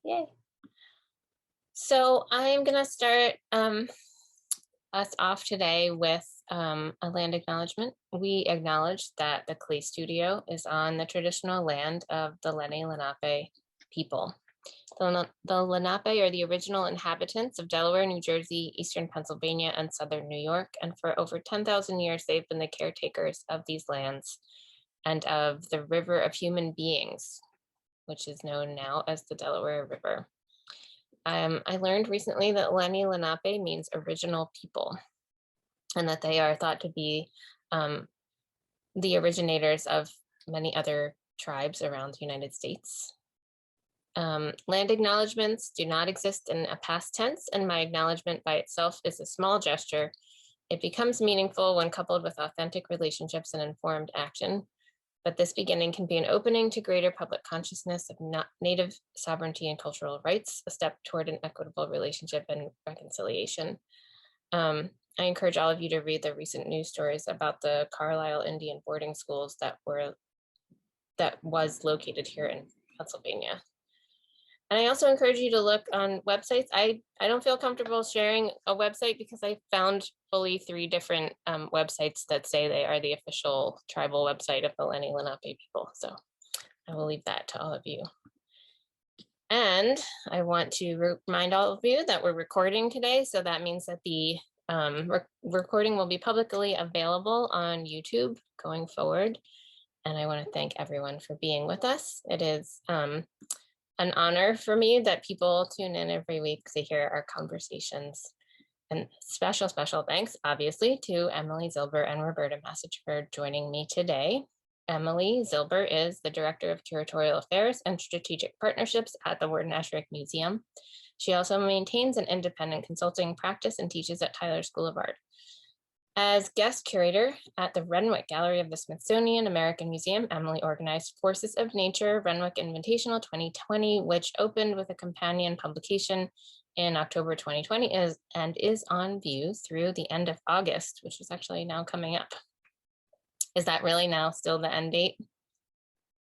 Yay. So I'm gonna start us off today with a land acknowledgement. We acknowledge that the Clay Studio is on the traditional land of the Lenni Lenape people. The Lenape are the original inhabitants of Delaware, New Jersey, Eastern Pennsylvania, and Southern New York. And for over 10,000 years, they've been the caretakers of these lands and of the river of human beings, which is known now as the Delaware River. I learned recently that Lenni Lenape means original people, and that they are thought to be the originators of many other tribes around the United States. Land acknowledgements do not exist in a past tense, and my acknowledgement by itself is a small gesture. It becomes meaningful when coupled with authentic relationships and informed action. But this beginning can be an opening to greater public consciousness of Native sovereignty and cultural rights, a step toward an equitable relationship and reconciliation. I encourage all of you to read the recent news stories about the Carlisle Indian boarding schools that was located here in Pennsylvania. And I also encourage you to look on websites. I don't feel comfortable sharing a website because I found fully 3 different websites that say they are the official tribal website of the Lenni Lenape people. So I will leave that to all of you. And I want to remind all of you that we're recording today. So that means that the recording will be publicly available on YouTube going forward. And I want to thank everyone for being with us. It is an honor for me that people tune in every week to hear our conversations. And special thanks, obviously, to Emily Zilber and Roberta Massuch for joining me today. Emily Zilber is the Director of Curatorial Affairs and Strategic Partnerships at the Wharton Esherick Museum. She also maintains an independent consulting practice and teaches at Tyler School of Art. As guest curator at the Renwick Gallery of the Smithsonian American Museum, Emily organized Forces of Nature Renwick Invitational 2020, which opened with a companion publication in October 2020 and is on view through the end of August, which is actually now coming up. Is that really now still the end date?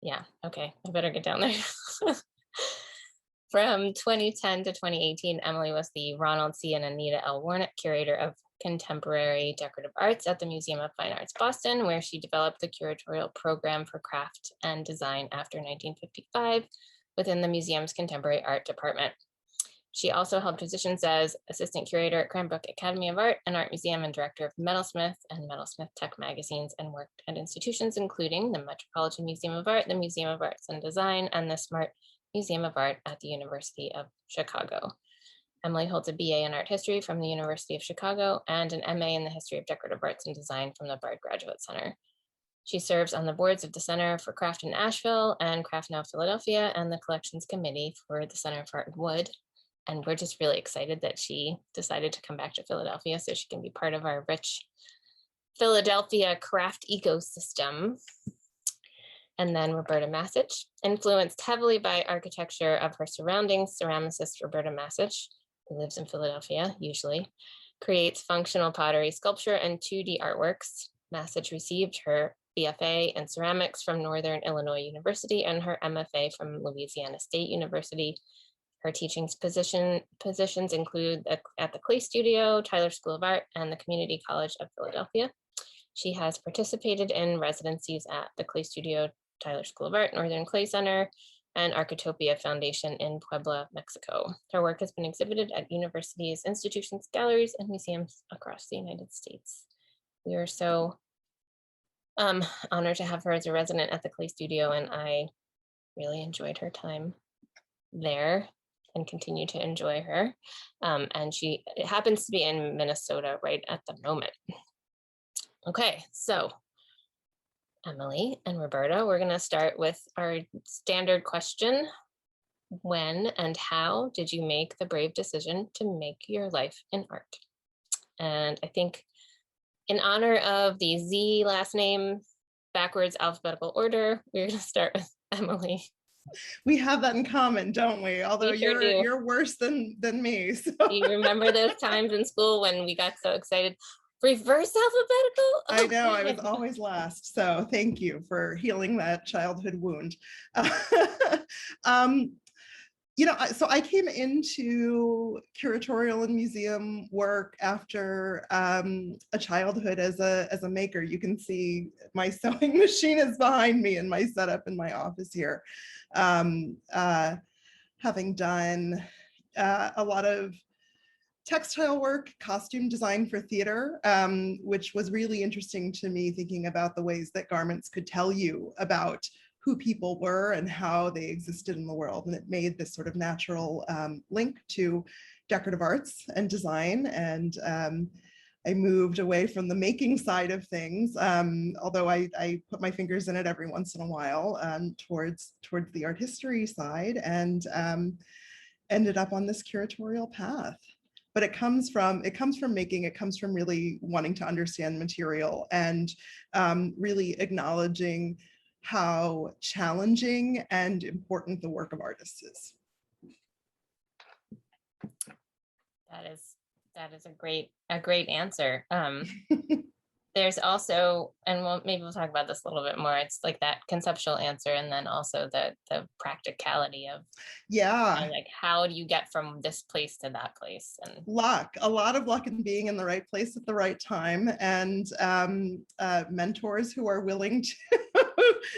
Yeah, okay, I better get down there. From 2010 to 2018, Emily was the Ronald C. and Anita L. Warnock Curator of Contemporary Decorative Arts at the Museum of Fine Arts, Boston, where she developed the curatorial program for craft and design after 1955 within the museum's contemporary art department. She also held positions as assistant curator at Cranbrook Academy of Art and Art Museum and director of Metalsmith and Metalsmith Tech magazines, and worked at institutions including the Metropolitan Museum of Art, the Museum of Arts and Design, and the Smart Museum of Art at the University of Chicago. Emily holds a BA in Art History from the University of Chicago and an MA in the History of Decorative Arts and Design from the Bard Graduate Center. She serves on the boards of the Center for Craft in Asheville and Craft Now Philadelphia and the Collections Committee for the Center for Art and Wood. And we're just really excited that she decided to come back to Philadelphia so she can be part of our rich Philadelphia craft ecosystem. And then Roberta Massuch, influenced heavily by architecture of her surroundings, ceramicist Roberta Massuch, who lives in Philadelphia usually, creates functional pottery, sculpture, and 2D artworks. Massuch received her BFA in ceramics from Northern Illinois University and her MFA from Louisiana State University. Her teaching positions include at the Clay Studio, Tyler School of Art, and the Community College of Philadelphia. She has participated in residencies at the Clay Studio, Tyler School of Art, Northern Clay Center, and Architopia Foundation in Puebla, Mexico. Her work has been exhibited at universities, institutions, galleries, and museums across the United States. We are so honored to have her as a resident at the Clay Studio, and I really enjoyed her time there and continue to enjoy her. And she happens to be in Minnesota right at the moment. Okay, so Emily and Roberta, we're gonna start with our standard question. When and how did you make the brave decision to make your life in art? And I think in honor of the Z last name backwards alphabetical order, we're gonna start with Emily. We have that in common, don't we? Although you're worse than me. So. Do you remember those times in school when we got so excited? Reverse alphabetical? I know, I was always last. So thank you for healing that childhood wound. So I came into curatorial and museum work after a childhood as a maker. You can see my sewing machine is behind me in my setup in my office here. Having done a lot of textile work, costume design for theater, which was really interesting to me, thinking about the ways that garments could tell you about who people were and how they existed in the world. And it made this sort of natural link to decorative arts and design. And I moved away from the making side of things, although I put my fingers in it every once in a while, towards the art history side, and ended up on this curatorial path. But it comes from making, it comes from really wanting to understand material and really acknowledging how challenging and important the work of artists is. That is a great answer. There's also, and maybe we'll talk about this a little bit more. It's like that conceptual answer, and then also the practicality of, like, how do you get from this place to that place? And luck, a lot of luck in being in the right place at the right time, and mentors who are willing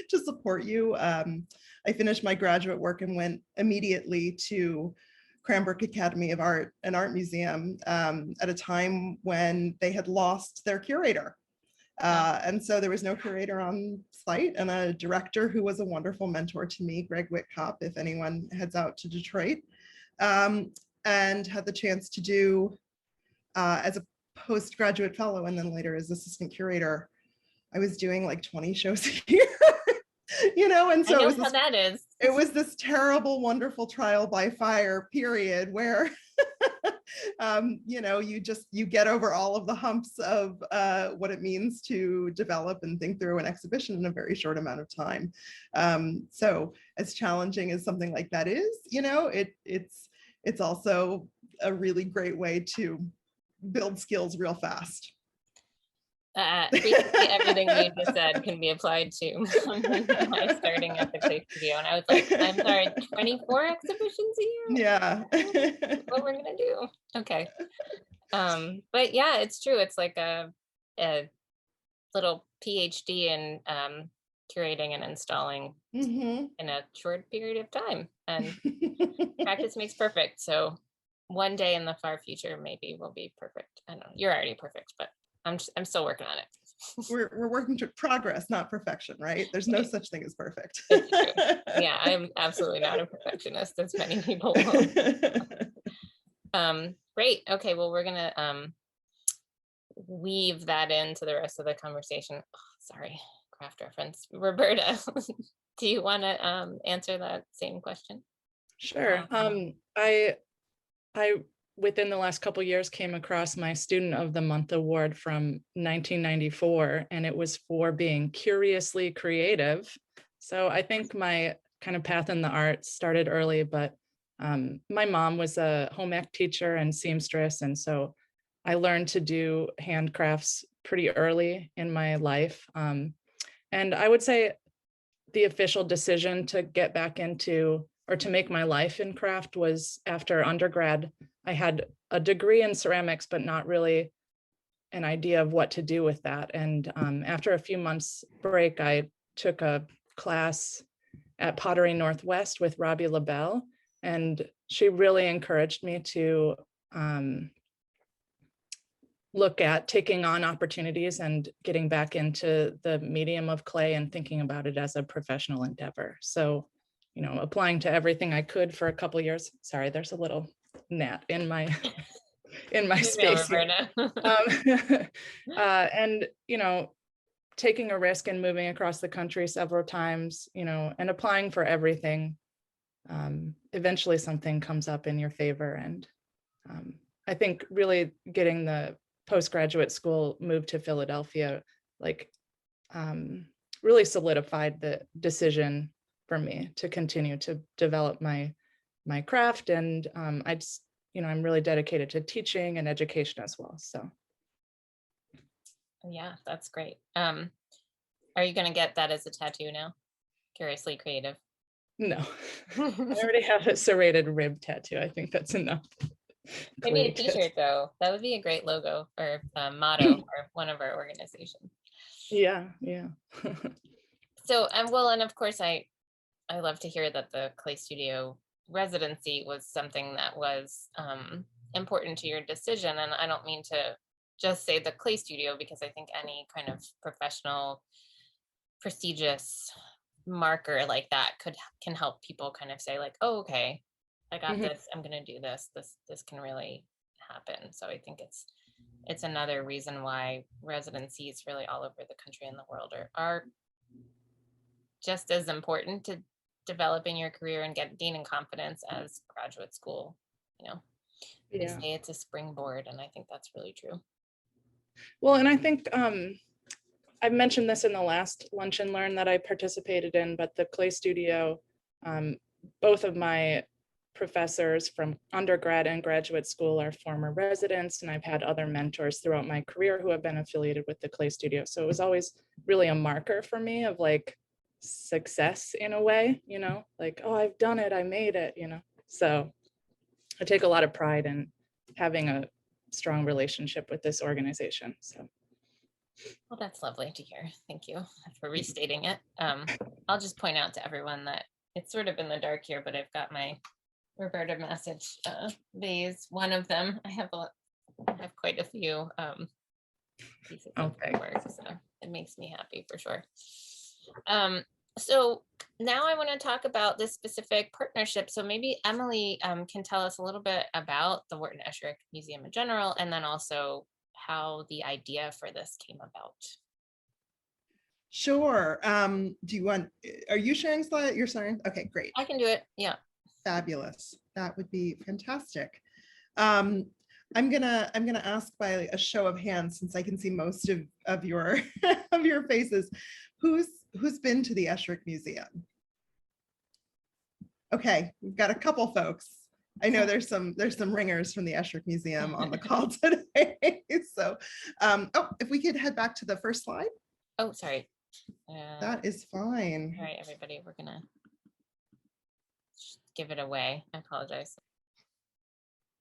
to support you. I finished my graduate work and went immediately to Cranbrook Academy of Art and Art Museum at a time when they had lost their curator. And so there was no curator on site, and a director who was a wonderful mentor to me, Greg Whitcop, if anyone heads out to Detroit, and had the chance to do as a postgraduate fellow and then later as assistant curator. I was doing like 20 shows a year. And so it was this terrible, wonderful trial by fire period where you get over all of the humps of what it means to develop and think through an exhibition in a very short amount of time. So as challenging as something like that is, it's also a really great way to build skills real fast. Basically everything you just said can be applied to my starting at the Clay Studio, and I was like, I'm sorry, 24 exhibitions a year? Yeah. What we're gonna do. Okay. But yeah, it's true. It's like a little PhD in curating and installing in a short period of time, and practice makes perfect. So one day in the far future, maybe we'll be perfect. I don't know, you're already perfect, but I'm still working on it. We're working to progress, not perfection, right? There's no such thing as perfect. It's true. Yeah, I'm absolutely not a perfectionist, as many people will. Great. Okay, well, we're gonna weave that into the rest of the conversation. Oh, sorry, craft reference. Roberta, do you want to answer that same question? Sure. I within the last couple of years came across my Student of the Month award from 1994, and it was for being curiously creative. So I think my kind of path in the arts started early, but my mom was a home ec teacher and seamstress, and so I learned to do handcrafts pretty early in my life. And I would say the official decision to get back into, or to make my life in craft, was after undergrad. I had a degree in ceramics, but not really an idea of what to do with that. And after a few months break, I took a class at Pottery Northwest with Robbie LaBelle, and she really encouraged me to look at taking on opportunities and getting back into the medium of clay and thinking about it as a professional endeavor. So, applying to everything I could for a couple of years. Sorry, there's a little gnat in my space here. And taking a risk and moving across the country several times, and applying for everything. Eventually something comes up in your favor. And I think really getting the postgraduate school move to Philadelphia, really solidified the decision for me to continue to develop my craft. And I'm really dedicated to teaching and education as well. So. Yeah, that's great. Are you going to get that as a tattoo now? Curiously creative. No, I already have a serrated rib tattoo. I think that's enough. Maybe a Great. t-shirt though. That would be a great logo or motto for one of our organizations. Yeah, yeah. So, well, and of course, I love to hear that the Clay Studio residency was something that was important to your decision. And I don't mean to just say the Clay Studio, because I think any kind of professional, prestigious marker like that can help people kind of say like, oh, okay, I got this, I'm gonna do this can really happen. So I think it's another reason why residencies really all over the country and the world are just as important to developing your career and gaining confidence as graduate school. They say it's a springboard, and I think that's really true. Well, and I think I've mentioned this in the last Lunch and Learn that I participated in, but the Clay Studio, both of my professors from undergrad and graduate school are former residents, and I've had other mentors throughout my career who have been affiliated with the Clay Studio. So it was always really a marker for me of like success in a way, like, oh, I've done it, I made it, So I take a lot of pride in having a strong relationship with this organization. So. Well, that's lovely to hear. Thank you for restating it. I'll just point out to everyone that it's sort of in the dark here, but I've got my Roberta Massuch vase. One of them, I have quite a few pieces of work, so it makes me happy for sure. So now I want to talk about this specific partnership. So maybe Emily can tell us a little bit about the Wharton Esherick Museum in general, and then also how the idea for this came about. Sure. Are you sharing slide? You're sharing? Okay, great. I can do it. Yeah. Fabulous. That would be fantastic. I'm gonna ask by a show of hands, since I can see most of your of your faces. Who's been to the Esherick Museum? Okay, we've got a couple folks. I know there's some ringers from the Esherick Museum on the call today. So, if we could head back to the first slide. Oh, sorry. That is fine. All right, everybody, we're gonna give it away. I apologize.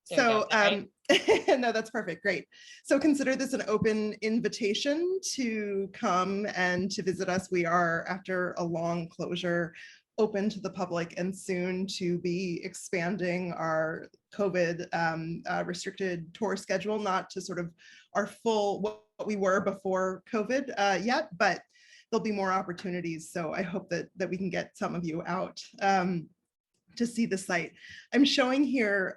So no, that's perfect. Great. So consider this an open invitation to come and to visit us. We are, after a long closure, open to the public and soon to be expanding our COVID restricted tour schedule, not to sort of our full what we were before COVID yet, but there'll be more opportunities. So I hope that we can get some of you out to see the site. I'm showing here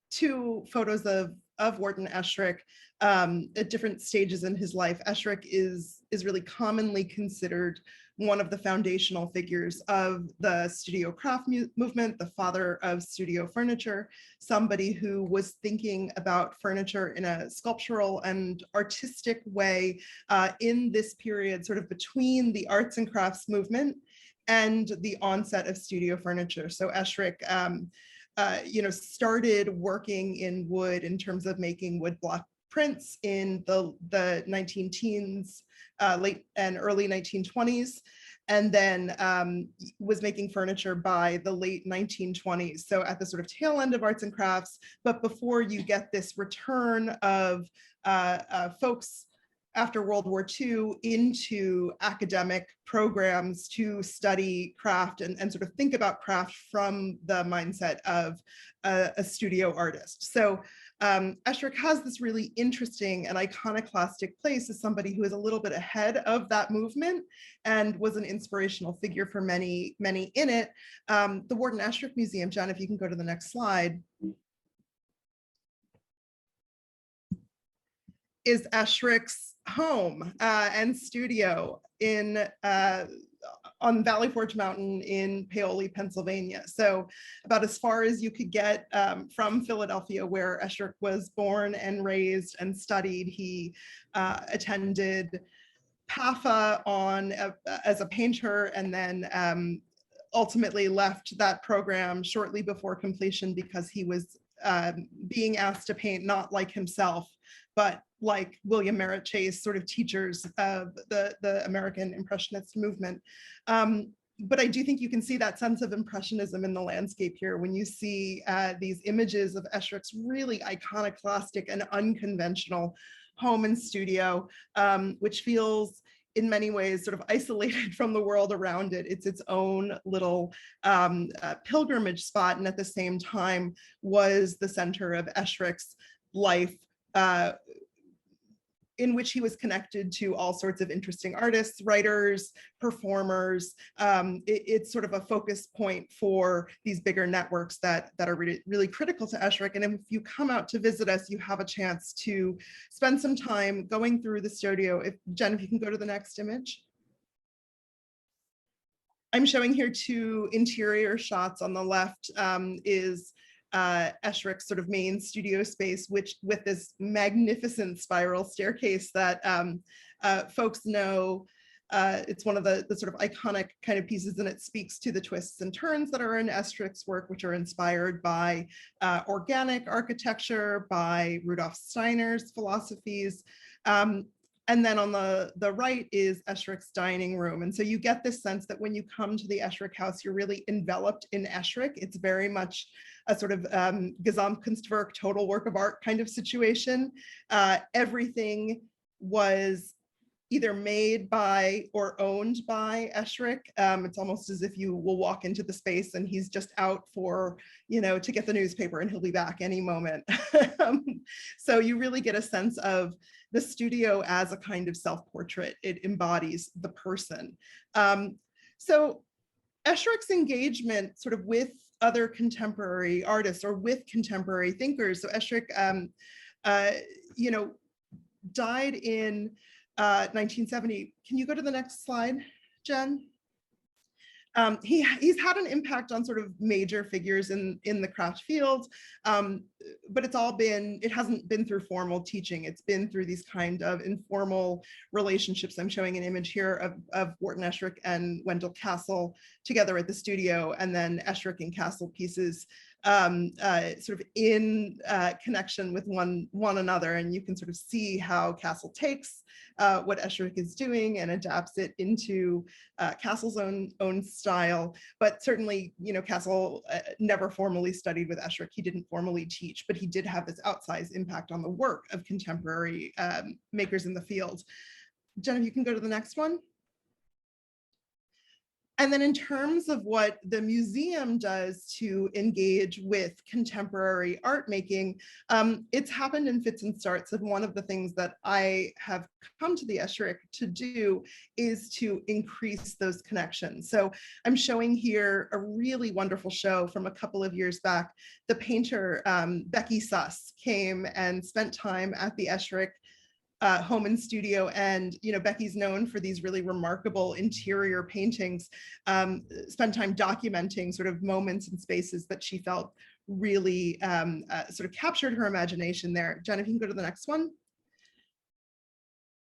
two photos of Wharton Esherick at different stages in his life. Esherick is really commonly considered one of the foundational figures of the studio craft movement, the father of studio furniture, somebody who was thinking about furniture in a sculptural and artistic way in this period, sort of between the arts and crafts movement and the onset of studio furniture. So Esherick started working in wood in terms of making wood block prints in the 19-teens, late and early 1920s, and then was making furniture by the late 1920s. So at the sort of tail end of arts and crafts, but before you get this return of folks after World War II into academic programs to study craft and sort of think about craft from the mindset of a studio artist. So Esherick has this really interesting and iconoclastic place as somebody who is a little bit ahead of that movement and was an inspirational figure for many, many in it. The Wharton Esherick Museum, Jen, if you can go to the next slide, is Esherick's home and studio on Valley Forge Mountain in Paoli, Pennsylvania. So about as far as you could get from Philadelphia, where Esherick was born and raised and studied. He attended PAFA as a painter, and then ultimately left that program shortly before completion because he was being asked to paint not like himself, but like William Merritt Chase, sort of teachers of the American Impressionist movement. but I do think you can see that sense of impressionism in the landscape here when you see these images of Esherick's really iconoclastic and unconventional home and studio, which feels in many ways sort of isolated from the world around it. It's its own little pilgrimage spot, and at the same time was the center of Esherick's life, in which he was connected to all sorts of interesting artists, writers, performers. It's sort of a focus point for these bigger networks that are really, really critical to Esherick. And if you come out to visit us, you have a chance to spend some time going through the studio. Jen, if you can go to the next image. I'm showing here two interior shots. On the left is Esherick's sort of main studio space, which with this magnificent spiral staircase that folks know. It's one of the sort of iconic kind of pieces, and it speaks to the twists and turns that are in Esherick's work, which are inspired by organic architecture, by Rudolf Steiner's philosophies. And then on the right is Esherick's dining room. And so you get this sense that when you come to the Esherick house, you're really enveloped in Esherick. It's very much a sort of Gesamtkunstwerk, total work of art kind of situation. Everything was either made by or owned by Esherick. It's almost as if you will walk into the space and he's just out for, to get the newspaper, and he'll be back any moment. So you really get a sense of the studio as a kind of self-portrait. It embodies the person. So Esherick's engagement sort of with other contemporary artists or with contemporary thinkers. So Esherick, died in 1970. Can you go to the next slide, Jen? He's had an impact on sort of major figures in the craft field, but it hasn't been through formal teaching. It's been through these kind of informal relationships. I'm showing an image here of Wharton Esherick and Wendell Castle together at the studio, and then Esherick and Castle pieces sort of in connection with one another. And you can sort of see how Castle takes what Esherick is doing and adapts it into Castle's own style. But certainly, Castle never formally studied with Esherick. He didn't formally teach, but he did have this outsized impact on the work of contemporary makers in the field. Jen, if you can go to the next one. And then in terms of what the museum does to engage with contemporary art making, it's happened in fits and starts. And one of the things that I have come to the Esherick to do is to increase those connections. So I'm showing here a really wonderful show from a couple of years back. The painter Becky Suss came and spent time at the Esherick home and studio, and Becky's known for these really remarkable interior paintings. Spent time documenting sort of moments and spaces that she felt really sort of captured her imagination there. Jen, if you can go to the next one.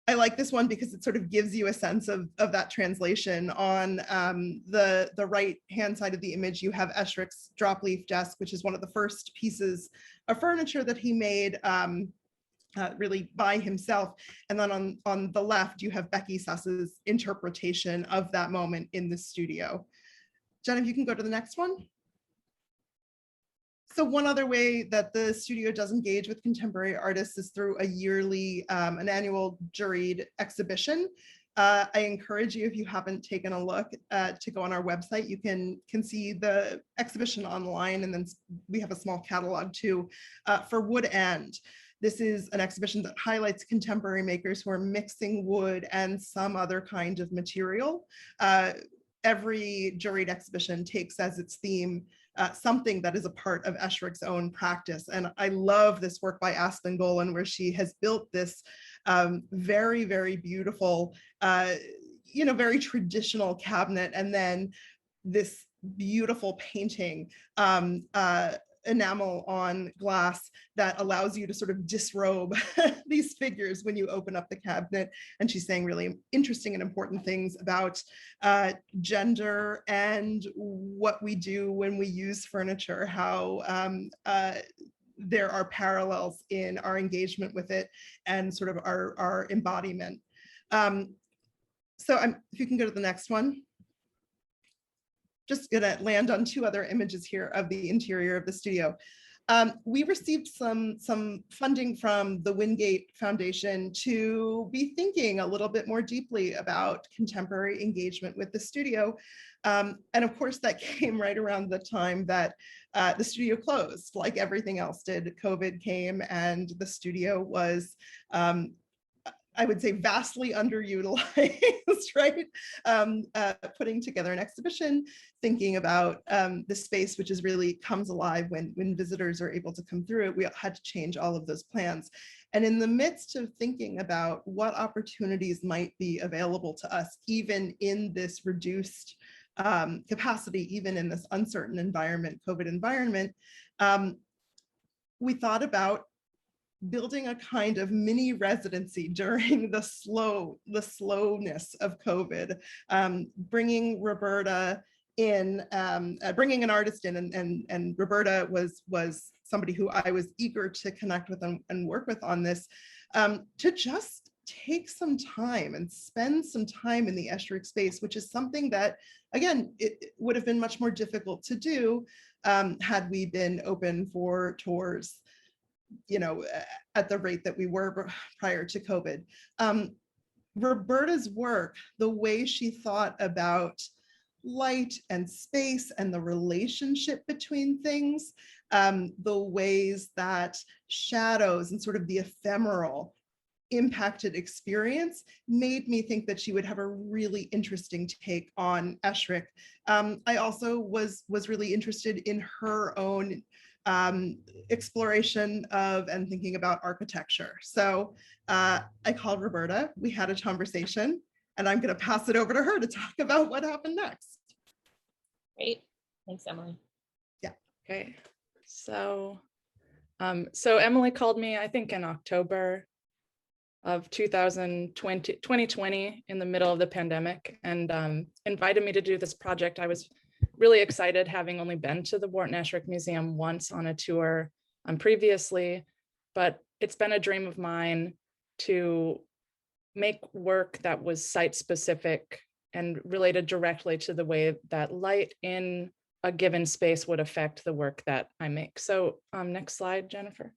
I like this one because it sort of gives you a sense of that translation. On the right hand side of the image, you have Esherick's drop leaf desk, which is one of the first pieces of furniture that he made really by himself. And then on the left, you have Becky Suss's interpretation of that moment in the studio. Jen, if you can go to the next one. So one other way that the studio does engage with contemporary artists is through a yearly, an annual juried exhibition. I encourage you, if you haven't taken a look, to go on our website. You can see the exhibition online, and then we have a small catalog too for wood and. This is an exhibition that highlights contemporary makers who are mixing wood and some other kind of material. Every juried exhibition takes as its theme something that is a part of Esherick's own practice. And I love this work by Aspen Golan, where she has built this very, very beautiful, very traditional cabinet, and then this beautiful painting, enamel on glass that allows you to sort of disrobe these figures when you open up the cabinet. And she's saying really interesting and important things about gender and what we do when we use furniture, how there are parallels in our engagement with it and sort of our embodiment. So if you can go to the next one. just gonna land on two other images here of the interior of the studio. We received some funding from the Wingate Foundation to be thinking a little bit more deeply about contemporary engagement with the studio. And of course, that came right around the time that the studio closed, like everything else did. COVID came and the studio was, I would say, vastly underutilized, right? Putting together an exhibition, thinking about the space, which is really comes alive when visitors are able to come through it. We had to change all of those plans. And in the midst of thinking about what opportunities might be available to us, even in this reduced capacity, even in this uncertain environment, COVID environment, we thought about building a kind of mini residency during the slowness of COVID, bringing Roberta in, bringing an artist in, and Roberta was somebody who I was eager to connect with and work with on this, to just take some time and spend some time in the Esherick space, which is something that, again, it would have been much more difficult to do had we been open for tours, you know, at the rate that we were prior to COVID. Roberta's work, the way she thought about light and space and the relationship between things, the ways that shadows and sort of the ephemeral impacted experience, made me think that she would have a really interesting take on Esherick. I also was really interested in her own exploration of and thinking about architecture. So I called Roberta, we had a conversation, and I'm going to pass it over to her to talk about what happened next. Great, thanks, Emily. Yeah. Okay. So Emily called me, I think in October of 2020, in the middle of the pandemic, and invited me to do this project. I was really excited, having only been to the Wharton Esherick Museum once on a tour previously, but it's been a dream of mine to make work that was site specific and related directly to the way that light in a given space would affect the work that I make. So next slide, Jennifer.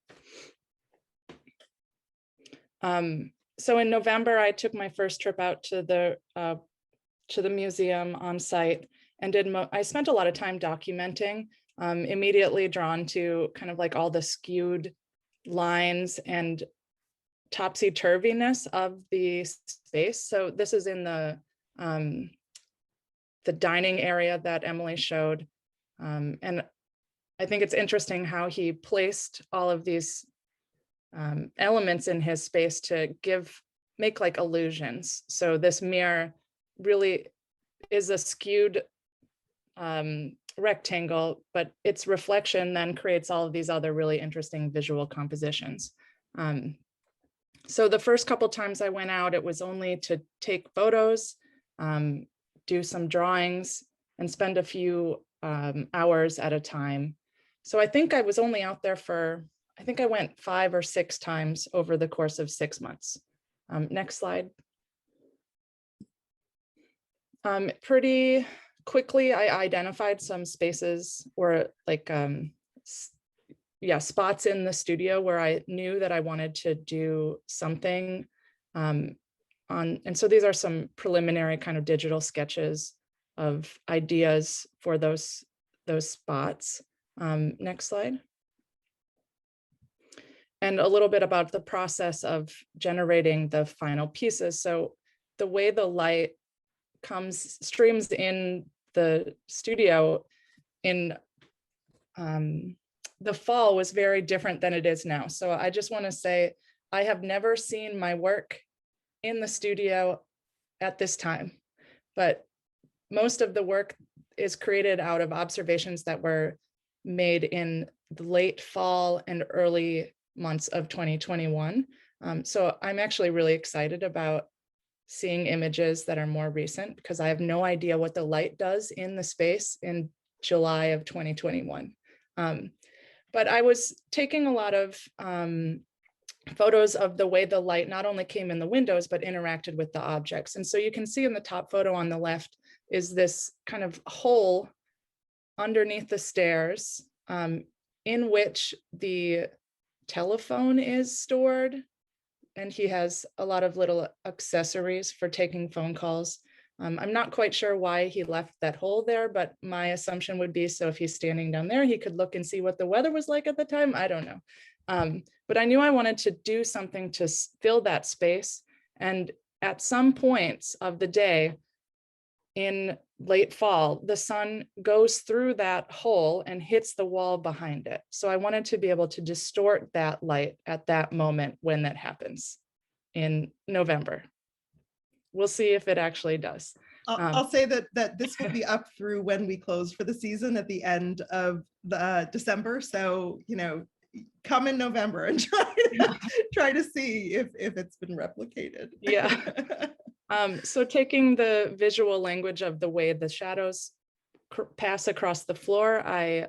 So in November, I took my first trip out to the museum on site, and I spent a lot of time documenting, immediately drawn to kind of like all the skewed lines and topsy-turviness of the space. So this is in the dining area that Emily showed. And I think it's interesting how he placed all of these elements in his space to make like illusions. So this mirror really is a skewed rectangle, but its reflection then creates all of these other really interesting visual compositions. So the first couple times I went out, it was only to take photos, do some drawings, and spend a few hours at a time. So I think I was only out there I think I went 5 or 6 times over the course of 6 months. Next slide. Pretty quickly, I identified some spaces or like, spots in the studio where I knew that I wanted to do something and so these are some preliminary kind of digital sketches of ideas for those spots. Next slide. And a little bit about the process of generating the final pieces. So the way the light streams in the studio in the fall was very different than it is now. So I just want to say, I have never seen my work in the studio at this time, but most of the work is created out of observations that were made in the late fall and early months of 2021. So I'm actually really excited about seeing images that are more recent, because I have no idea what the light does in the space in July of 2021. But I was taking a lot of photos of the way the light not only came in the windows, but interacted with the objects. And so you can see in the top photo on the left is this kind of hole underneath the stairs, in which the telephone is stored. And he has a lot of little accessories for taking phone calls. I'm not quite sure why he left that hole there, but my assumption would be so if he's standing down there, he could look and see what the weather was like at the time. I don't know. But I knew I wanted to do something to fill that space. And at some points of the day in late fall, the sun goes through that hole and hits the wall behind it. So I wanted to be able to distort that light at that moment when that happens in November. We'll see if it actually does. I'll say that this will be up through when we close for the season at the end of the December. So, you know, come in November and try to see if it's been replicated. Yeah. So taking the visual language of the way the shadows pass across the floor, I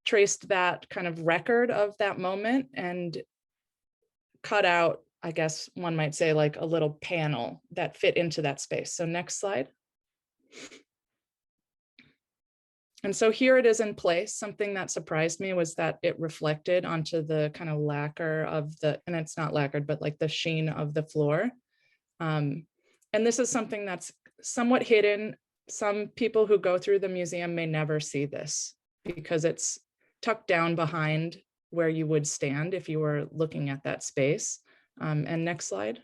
traced that kind of record of that moment and cut out, I guess one might say, like a little panel that fit into that space. So next slide. And so here it is in place. Something that surprised me was that it reflected onto the kind of lacquer of the, and it's not lacquered, but like the sheen of the floor. And this is something that's somewhat hidden. Some people who go through the museum may never see this because it's tucked down behind where you would stand if you were looking at that space. And next slide.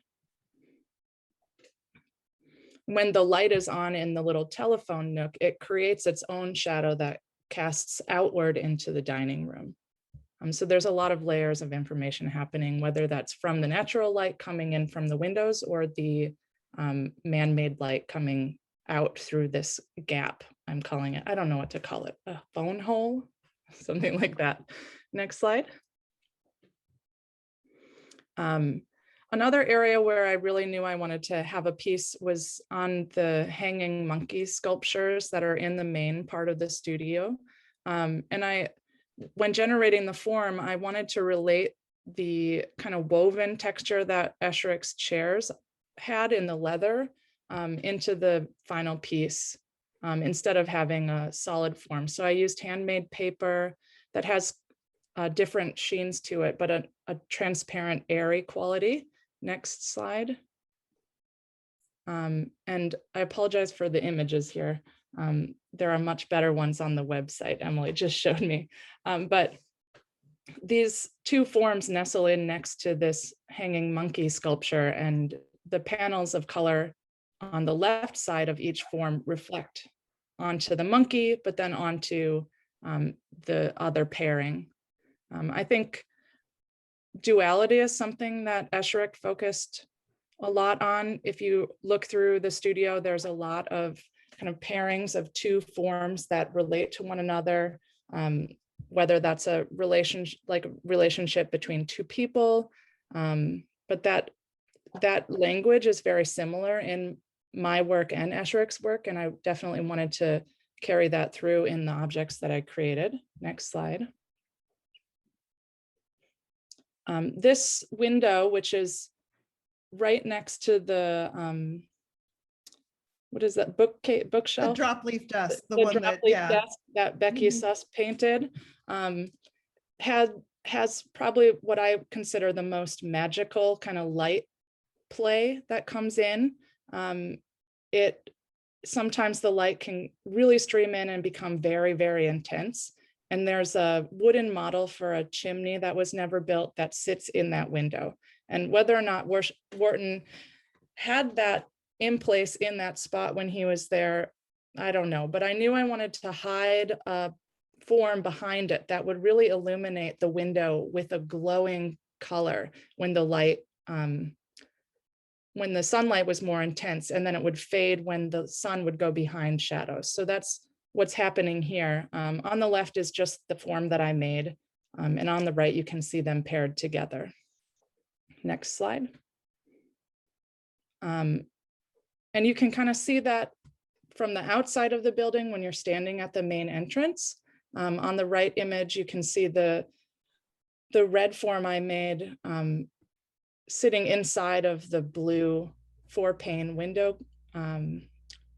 When the light is on in the little telephone nook, it creates its own shadow that casts outward into the dining room. So there's a lot of layers of information happening, whether that's from the natural light coming in from the windows or the man-made light coming out through this gap, I'm calling it. I don't know what to call it, a phone hole, something like that. Next slide. Another area where I really knew I wanted to have a piece was on the hanging monkey sculptures that are in the main part of the studio. And when generating the form, I wanted to relate the kind of woven texture that Esherick's chairs had in the leather into the final piece instead of having a solid form. So I used handmade paper that has different sheens to it, but a transparent, airy quality. Next slide. And I apologize for the images here. There are much better ones on the website, Emily just showed me. But these two forms nestle in next to this hanging monkey sculpture, and the panels of color on the left side of each form reflect onto the monkey, but then onto the other pairing. I think duality is something that Esherick focused a lot on. If you look through the studio, there's a lot of kind of pairings of two forms that relate to one another, whether that's a relationship between two people, but that language is very similar in my work and Esherick's work, and I definitely wanted to carry that through in the objects that I created. Next slide. This window, which is right next to the, what is that, bookshelf? The drop leaf desk, the one drop leaf desk that Becky Suss painted, has probably what I consider the most magical kind of light play that comes in. Sometimes the light can really stream in and become very, very intense. And there's a wooden model for a chimney that was never built that sits in that window. And whether or not Wharton had that in place in that spot when he was there, I don't know, but I knew I wanted to hide a form behind it that would really illuminate the window with a glowing color when the light, when the sunlight was more intense, and then it would fade when the sun would go behind shadows. So that's what's happening here. On the left is just the form that I made, and on the right, you can see them paired together. Next slide. And you can kind of see that from the outside of the building when you're standing at the main entrance. On the right image, you can see the red form I made sitting inside of the blue 4-pane window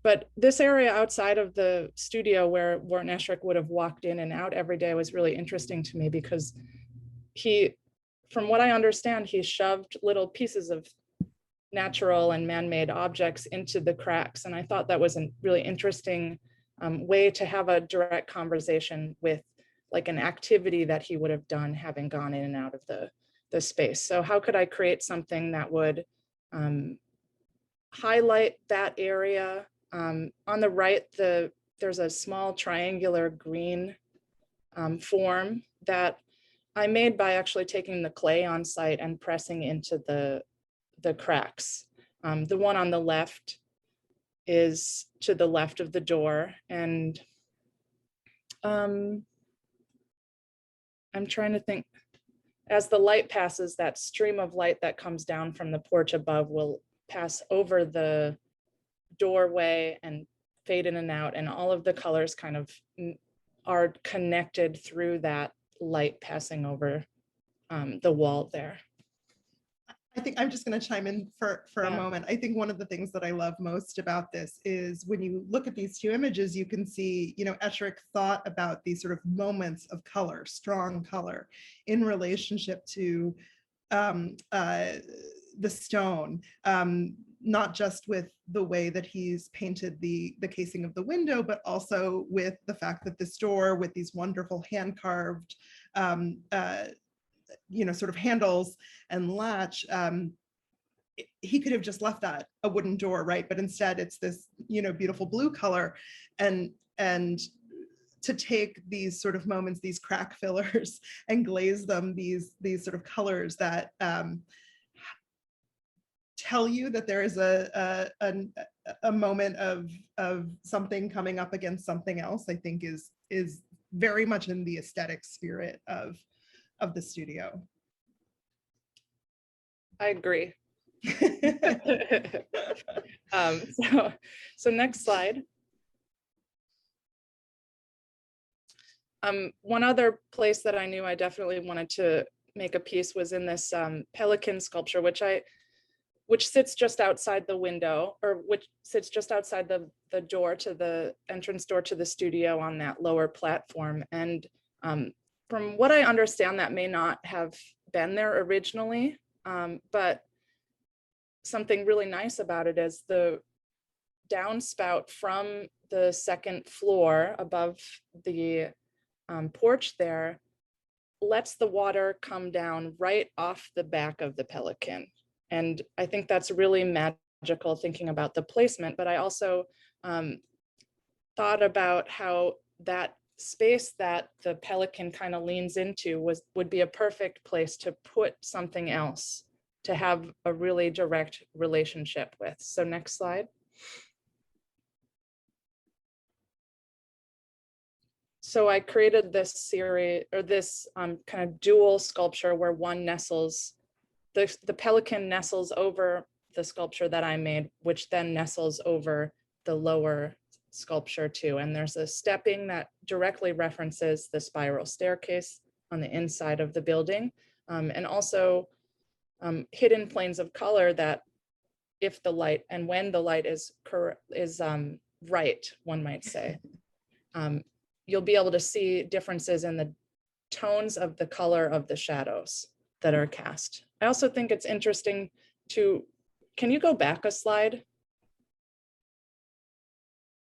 But this area outside of the studio where Wharton Esherick would have walked in and out every day was really interesting to me because he, from what I understand, he shoved little pieces of natural and man-made objects into the cracks. And I thought that was a really interesting way to have a direct conversation with like an activity that he would have done having gone in and out of the space. So how could I create something that would highlight that area? On the right, there's a small triangular green form that I made by actually taking the clay on site and pressing into the cracks. The one on the left is to the left of the door, and I'm trying to think, as the light passes, that stream of light that comes down from the porch above will pass over the doorway and fade in and out, and all of the colors kind of are connected through that light passing over the wall there. I think I'm just going to chime in for a moment. I think one of the things that I love most about this is when you look at these two images, you can see, you know, Esherick thought about these sort of moments of color, strong color, in relationship to the stone, not just with the way that he's painted the casing of the window, but also with the fact that this door with these wonderful hand-carved you know, sort of handles and latch, he could have just left that a wooden door, right? But instead it's this, you know, beautiful blue color, and to take these sort of moments, these crack fillers, and glaze them these sort of colors that tell you that there is a moment of something coming up against something else, I think is very much in the aesthetic spirit of the studio. I agree. So next slide. One other place that I knew I definitely wanted to make a piece was in this Pelican sculpture, which sits just outside the window, or which sits just outside the door to the entrance door to the studio on that lower platform. And from what I understand, that may not have been there originally, but something really nice about it is the downspout from the second floor above the porch there lets the water come down right off the back of the Pelican. And I think that's really magical thinking about the placement, but I also thought about how that space that the Pelican kind of leans into would be a perfect place to put something else to have a really direct relationship with. So next slide. So I created this series, or this kind of dual sculpture where one nestles, the Pelican nestles over the sculpture that I made, which then nestles over the lower sculpture too. And there's a stepping that directly references the spiral staircase on the inside of the building, and also hidden planes of color that if the light and when the light is right, one might say, you'll be able to see differences in the tones of the color of the shadows that are cast. I also think it's interesting to, can you go back a slide?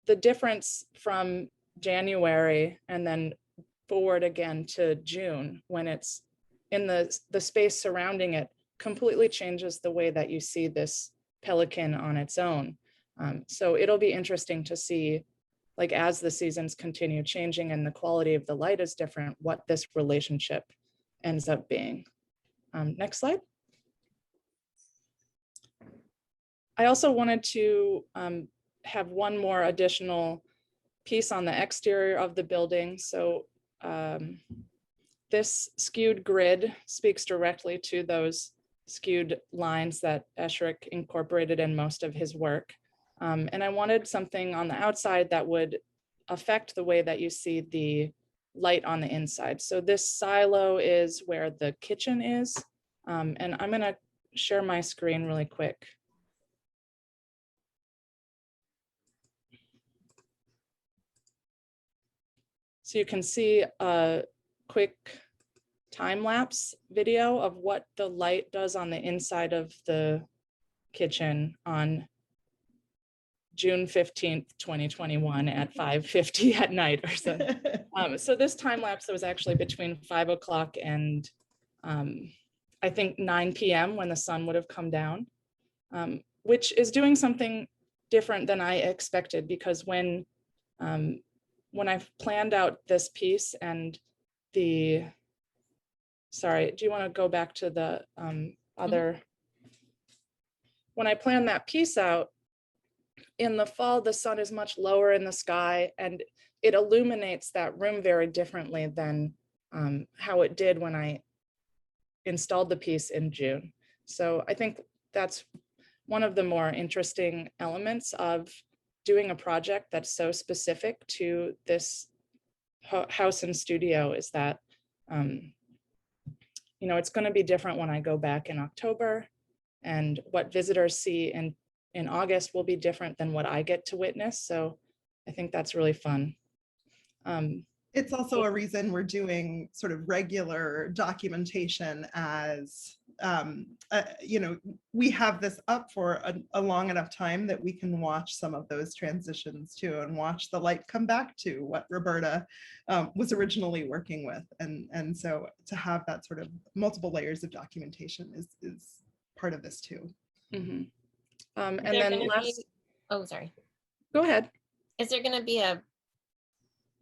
The difference from January and then forward again to June, when it's in the space surrounding it, completely changes the way that you see this Pelican on its own. So it'll be interesting to see, like, as the seasons continue changing and the quality of the light is different, what this relationship ends up being. Next slide. I also wanted to have one more additional piece on the exterior of the building. So this skewed grid speaks directly to those skewed lines that Esherick incorporated in most of his work. And I wanted something on the outside that would affect the way that you see the light on the inside. So this silo is where the kitchen is. And I'm gonna share my screen really quick. So you can see a quick time-lapse video of what the light does on the inside of the kitchen on June 15th, 2021 at 5:50 at night or so. So this time lapse was actually between 5 o'clock and I think 9 p.m. when the sun would have come down, which is doing something different than I expected, because when I planned out this piece and sorry, do you want to go back to the other? When I planned that piece out, in the fall, the sun is much lower in the sky and it illuminates that room very differently than how it did when I installed the piece in June. So I think that's one of the more interesting elements of doing a project that's so specific to this house and studio, is that, you know, it's going to be different when I go back in October, and what visitors see in August will be different than what I get to witness. So I think that's really fun. It's also a reason we're doing sort of regular documentation, as you know, we have this up for a long enough time that we can watch some of those transitions too, and watch the light come back to what Roberta was originally working with. And so to have that sort of multiple layers of documentation is part of this too. Mm-hmm. And then last, oh, sorry. Go ahead. Is there going to be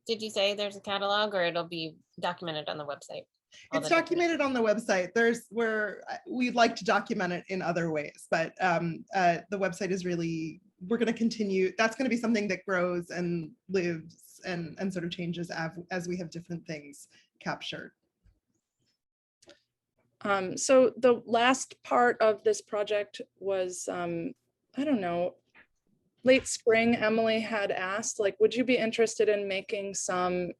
did you say there's a catalog, or it'll be documented on the website? It's documented on the website. We'd like to document it in other ways, but the website is really, we're going to continue. That's going to be something that grows and lives and sort of changes as we have different things captured. So the last part of this project was, I don't know, late spring. Emily had asked, like, would you be interested in making some,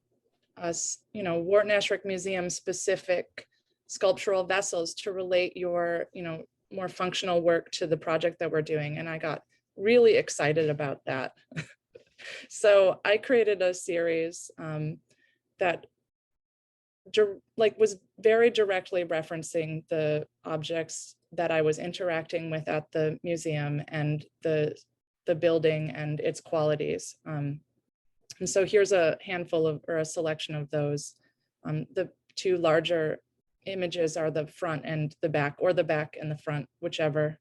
you know, Wharton Esherick Museum specific sculptural vessels to relate your, you know, more functional work to the project that we're doing? And I got really excited about that. So I created a series that was very directly referencing the objects that I was interacting with at the museum and the building and its qualities. And so here's a handful of, or a selection of those. The two larger images are the front and the back, or the back and the front, whichever.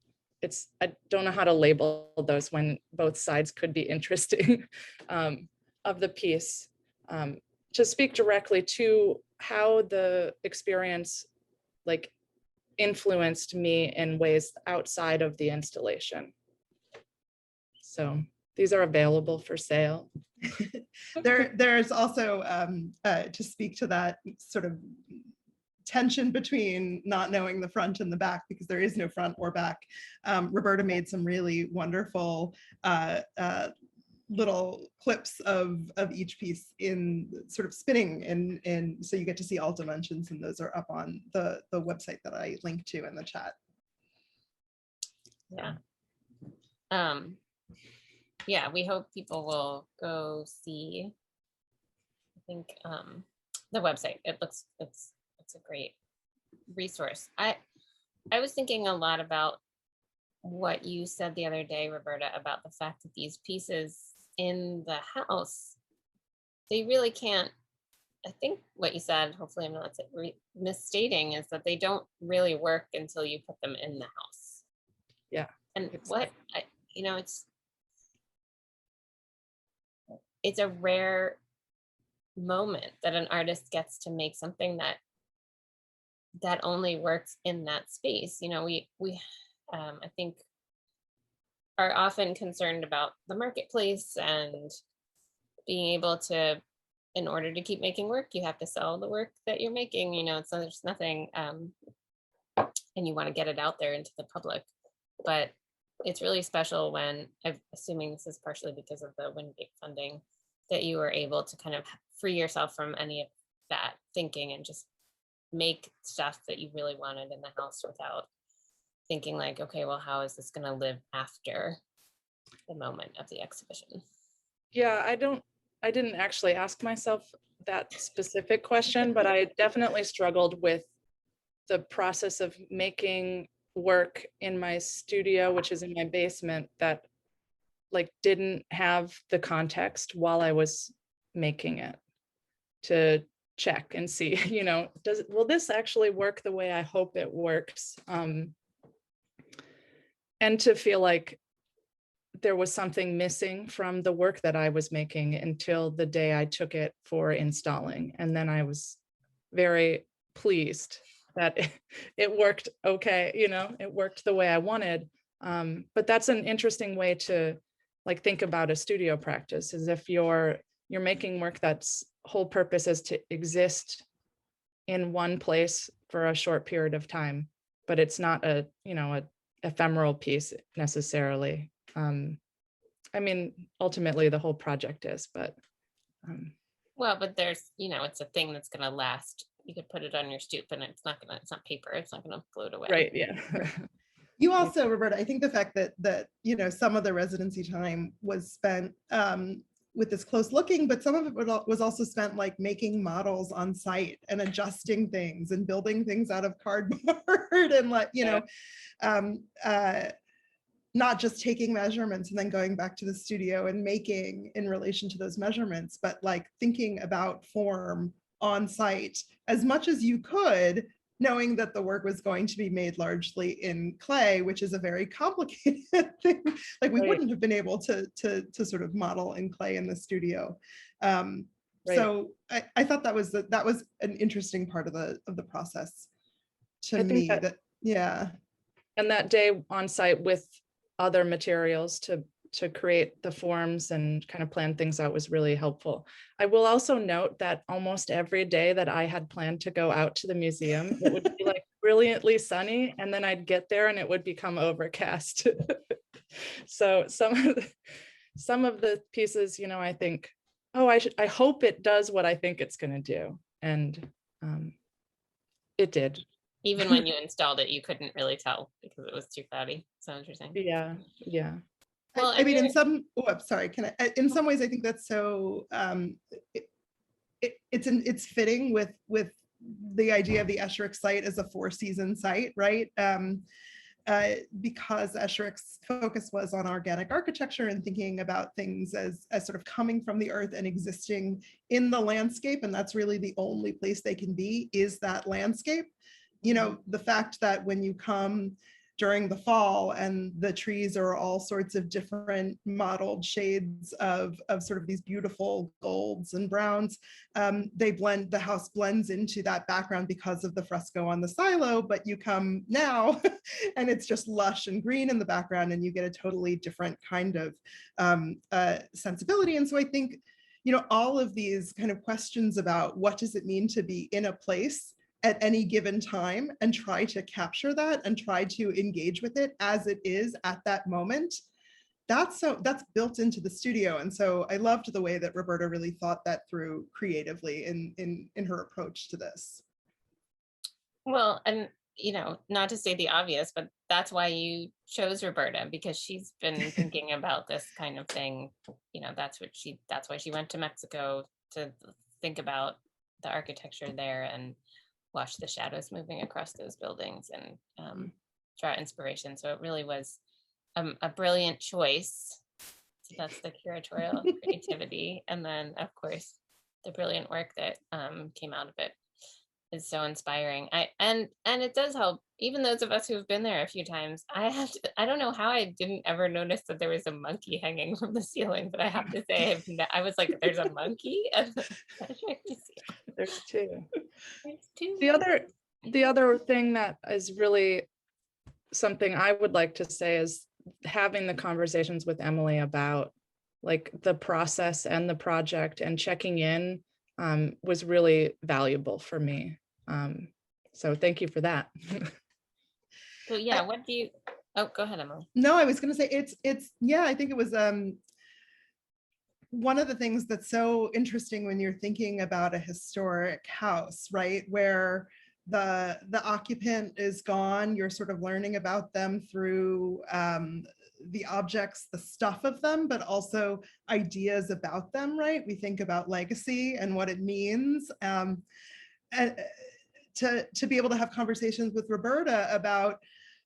I don't know how to label those when both sides could be interesting of the piece. To speak directly to how the experience like influenced me in ways outside of the installation. So these are available for sale. There's also, to speak to that sort of tension between not knowing the front and the back, because there is no front or back. Roberta made some really wonderful little clips of each piece in sort of spinning, and so you get to see all dimensions, and those are up on the website that I linked to in the chat. Yeah. Yeah, we hope people will go see, I think, the website. It's a great resource. I was thinking a lot about what you said the other day, Roberta, about the fact that these pieces in the house, they really can't, I think what you said, hopefully I'm not misstating, is that they don't really work until you put them in the house. Yeah. And you know, it's a rare moment that an artist gets to make something that only works in that space. You know, we I think are often concerned about the marketplace and being able to, in order to keep making work, you have to sell the work that you're making. You know, so there's nothing, and you want to get it out there into the public. But it's really special when, I'm assuming this is partially because of the Wingate funding, that you were able to kind of free yourself from any of that thinking and just make stuff that you really wanted in the house without thinking like, okay, well, how is this going to live after the moment of the exhibition? Yeah, I didn't actually ask myself that specific question, but I definitely struggled with the process of making work in my studio, which is in my basement, that like didn't have the context while I was making it to check and see, you know, will this actually work the way I hope it works? And to feel like there was something missing from the work that I was making until the day I took it for installing. And then I was very pleased that it worked okay, you know, it worked the way I wanted. But that's an interesting way to like think about a studio practice, is if you're making work that's whole purpose is to exist in one place for a short period of time, but it's not a, you know, a ephemeral piece necessarily. I mean, ultimately the whole project is, but. Well, but there's, you know, it's a thing that's going to last. You could put it on your stoop and it's not paper. It's not going to float away. Right. Yeah. You also, Roberta, I think the fact that you know, some of the residency time was spent with this close looking, but some of it was also spent like making models on site and adjusting things and building things out of cardboard and like, you know, not just taking measurements and then going back to the studio and making in relation to those measurements, but like thinking about form on site as much as you could, knowing that the work was going to be made largely in clay, which is a very complicated thing. Like we wouldn't have been able to sort of model in clay in the studio. So I thought that was an interesting part of the process to me. And that day on site with other materials to create the forms and kind of plan things out was really helpful. I will also note that almost every day that I had planned to go out to the museum, it would be like brilliantly sunny, and then I'd get there and it would become overcast. So some of the pieces, you know, I think, oh, I hope it does what I think it's going to do, and it did. Even when you installed it, you couldn't really tell because it was too cloudy. So interesting. Yeah. Well, I mean, in some, in some ways, I think that's so, it's fitting with the idea of the Esherick site as a 4-season site, right? Because Esherick's focus was on organic architecture and thinking about things as sort of coming from the earth and existing in the landscape. And that's really the only place they can be, is that landscape. You know, the fact that when you come during the fall and the trees are all sorts of different mottled shades of sort of these beautiful golds and browns, the house blends into that background because of the fresco on the silo, but you come now and it's just lush and green in the background and you get a totally different kind of sensibility. And so I think, you know, all of these kind of questions about what does it mean to be in a place at any given time and try to capture that and try to engage with it as it is at that moment, that's built into the studio. And so I loved the way that Roberta really thought that through creatively in her approach to this. Well, and you know, not to say the obvious, but that's why you chose Roberta, because she's been thinking about this kind of thing. You know, that's why she went to Mexico to think about the architecture there and watch the shadows moving across those buildings and draw inspiration. So it really was a brilliant choice. So that's the curatorial creativity. And then of course, the brilliant work that came out of it is so inspiring. And it does help, even those of us who've been there a few times. I don't know how I didn't ever notice that there was a monkey hanging from the ceiling, but I have to say, I was like, there's a monkey? There's two. The other thing that is really something I would like to say is having the conversations with Emily about like the process and the project and checking in was really valuable for me. So thank you for that. So yeah, what do you, oh, go ahead, Emily. No, I was going to say I think it was one of the things that's so interesting when you're thinking about a historic house, right? Where the occupant is gone, you're sort of learning about them through the objects, the stuff of them, but also ideas about them, right? We think about legacy and what it means. And to be able to have conversations with Roberta about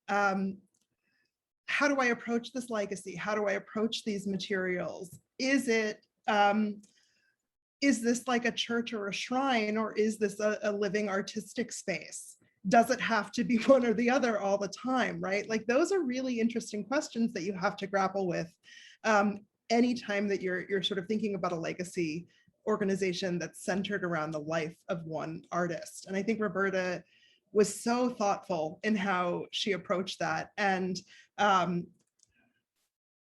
how do I approach this legacy? How do I approach these materials? Is this like a church or a shrine, or is this a living artistic space? Does it have to be one or the other all the time, right? Like those are really interesting questions that you have to grapple with anytime that you're sort of thinking about a legacy organization that's centered around the life of one artist. And I think Roberta was so thoughtful in how she approached that, and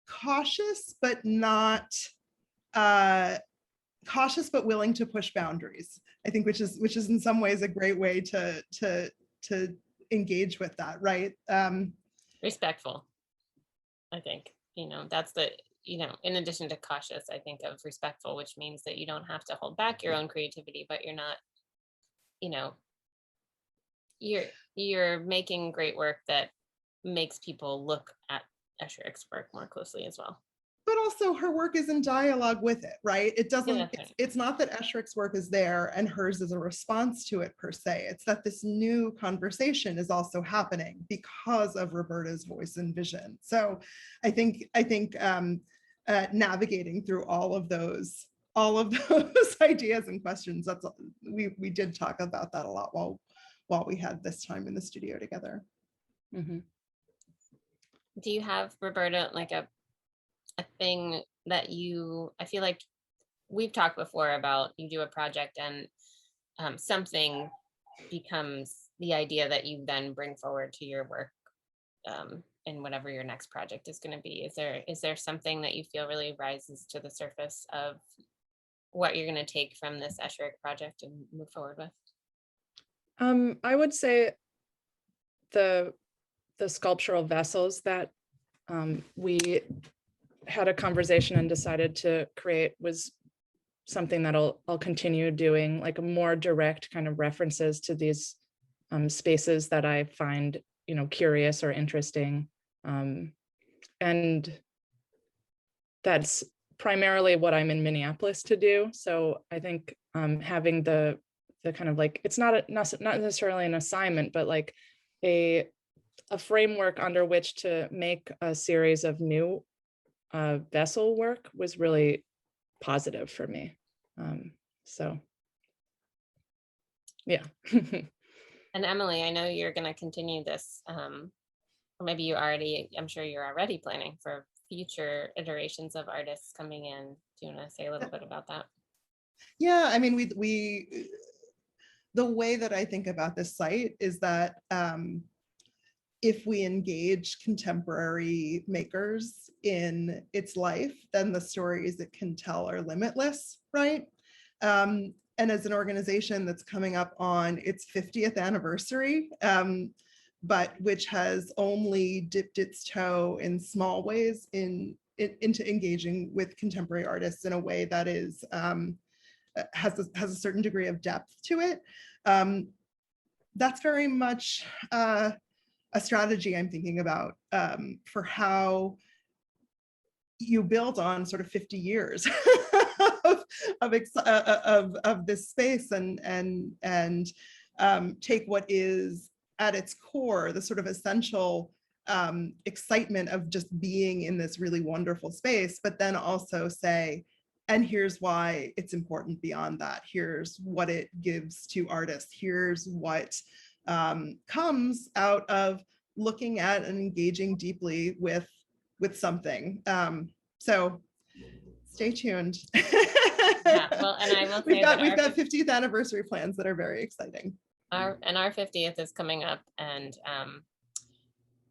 cautious, but not cautious, but willing to push boundaries. I think, which is in some ways a great way to engage with that, right? Respectful. I think, that's the, in addition to cautious, I think of respectful, which means that you don't have to hold back your own creativity, but you're not, you're making great work that makes people look at Esherick's work more closely as well. But also her work is in dialogue with it, right? It doesn't, Yeah, right. It's not that Esherick's work is there and hers is a response to it per se. It's that this new conversation is also happening because of Roberta's voice and vision. So I think navigating through all of those ideas and questions, we did talk about that a lot while we had this time in the studio together. Mm-hmm. Do you have, Roberta, like a thing that I feel like we've talked before about, you do a project and something becomes the idea that you then bring forward to your work in whatever your next project is going to be. Is there something that you feel really rises to the surface of what you're going to take from this Esherick project and move forward with? I would say the sculptural vessels that we had a conversation and decided to create was something that I'll continue doing, like a more direct kind of references to these spaces that I find, curious or interesting. And that's primarily what I'm in Minneapolis to do. So I think having the kind of like, it's not necessarily an assignment, but like a framework under which to make a series of new vessel work was really positive for me. So yeah. And Emily, I know you're going to continue this, or maybe I'm sure you're already planning for future iterations of artists coming in. Do you want to say a little bit about that? Yeah, I mean, the way that I think about this site is that if we engage contemporary makers in its life, then the stories it can tell are limitless, right? And as an organization that's coming up on its 50th anniversary, but which has only dipped its toe in small ways into engaging with contemporary artists in a way that is has a certain degree of depth to it. That's very much a strategy I'm thinking about for how you build on sort of 50 years of this space and take what is at its core the sort of essential excitement of just being in this really wonderful space, but then also say, and here's why it's important beyond that. Here's what it gives to artists. Here's what comes out of looking at and engaging deeply with something. So stay tuned. Yeah, well, and I will say we've got 50th anniversary plans that are very exciting. Our 50th is coming up, and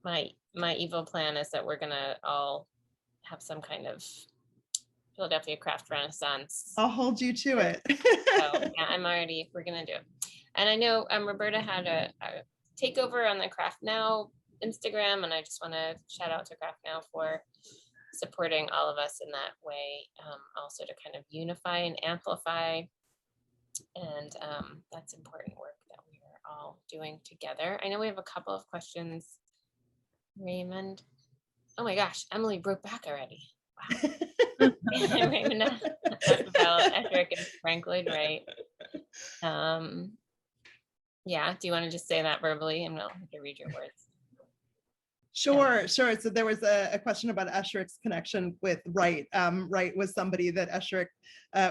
my evil plan is that we're gonna all have some kind of Philadelphia craft renaissance. I'll hold you to it. So yeah, we're gonna do it. And I know Roberta had a takeover on the Craft Now Instagram, and I just want to shout out to Craft Now for supporting all of us in that way, also to kind of unify and amplify. And that's important work that we are all doing together. I know we have a couple of questions. Raymond? oh my gosh, Emily broke back already. Wow. Raymond about Esherick and Frank Lloyd Wright. Yeah, do you want to just say that verbally? I'm not going to read your words. Sure. So there was a question about Esherick's connection with Wright. Wright was somebody that Esherick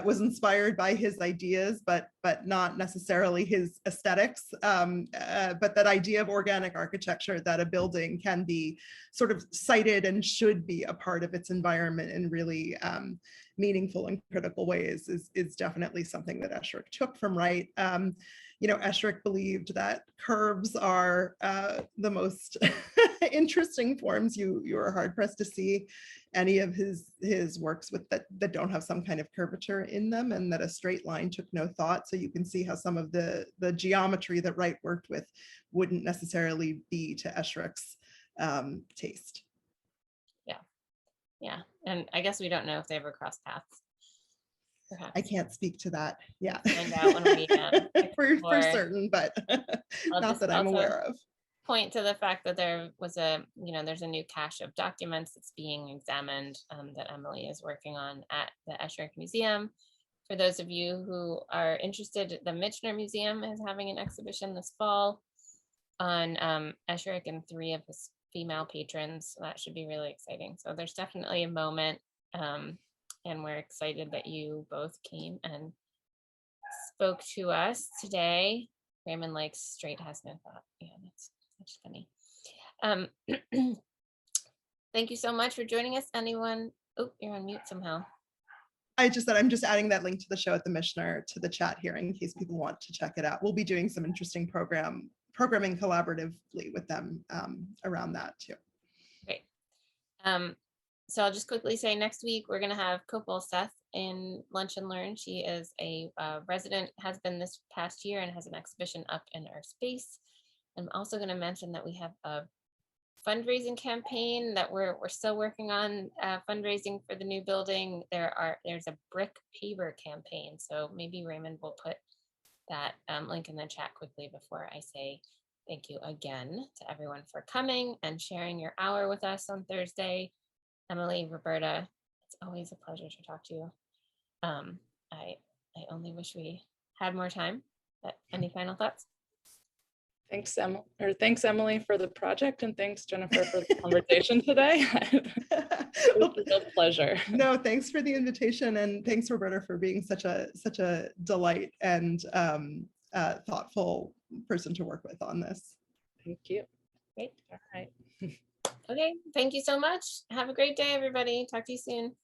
was inspired by his ideas, but not necessarily his aesthetics. But that idea of organic architecture, that a building can be sort of cited and should be a part of its environment in really meaningful and critical ways, is definitely something that Esherick took from Wright. Esherick believed that curves are the most interesting forms. You are hard pressed to see any of his works with that don't have some kind of curvature in them, and that a straight line took no thought. So you can see how some of the geometry that Wright worked with wouldn't necessarily be to Esherick's taste. Yeah, and I guess we don't know if they ever crossed paths. Perhaps. I can't speak to that. Yeah, find out when we for certain, but not that I'm aware of. Point to the fact that there was there's a new cache of documents that's being examined that Emily is working on at the Esherick Museum. For those of you who are interested, the Michener Museum is having an exhibition this fall on Esherick and 3 of his female patrons. So that should be really exciting. So there's definitely a moment, and we're excited that you both came and spoke to us today. Raymond likes straight has no thought. Yeah, that's funny. Thank you so much for joining us. Anyone? Oh, you're on mute somehow. I just said I'm just adding that link to the show at the Michener to the chat here in case people want to check it out. We'll be doing some interesting programming collaboratively with them around that too. Great. So I'll just quickly say next week we're going to have Copal Seth in Lunch and Learn. She is a resident, has been this past year, and has an exhibition up in our space. I'm also going to mention that we have a fundraising campaign that we're still working on, fundraising for the new building. There's a brick paver campaign, so maybe Raymond will put that link in the chat quickly before I say thank you again to everyone for coming and sharing your hour with us on Thursday. Emily, Roberta, it's always a pleasure to talk to you. I only wish we had more time, but any final thoughts? Thanks, Emily, for the project, and thanks, Jennifer, for the conversation today. It was a real pleasure. No, thanks for the invitation, and thanks, Roberta, for being such a delight and thoughtful person to work with on this. Thank you. Great. All right. Okay, thank you so much. Have a great day, everybody. Talk to you soon.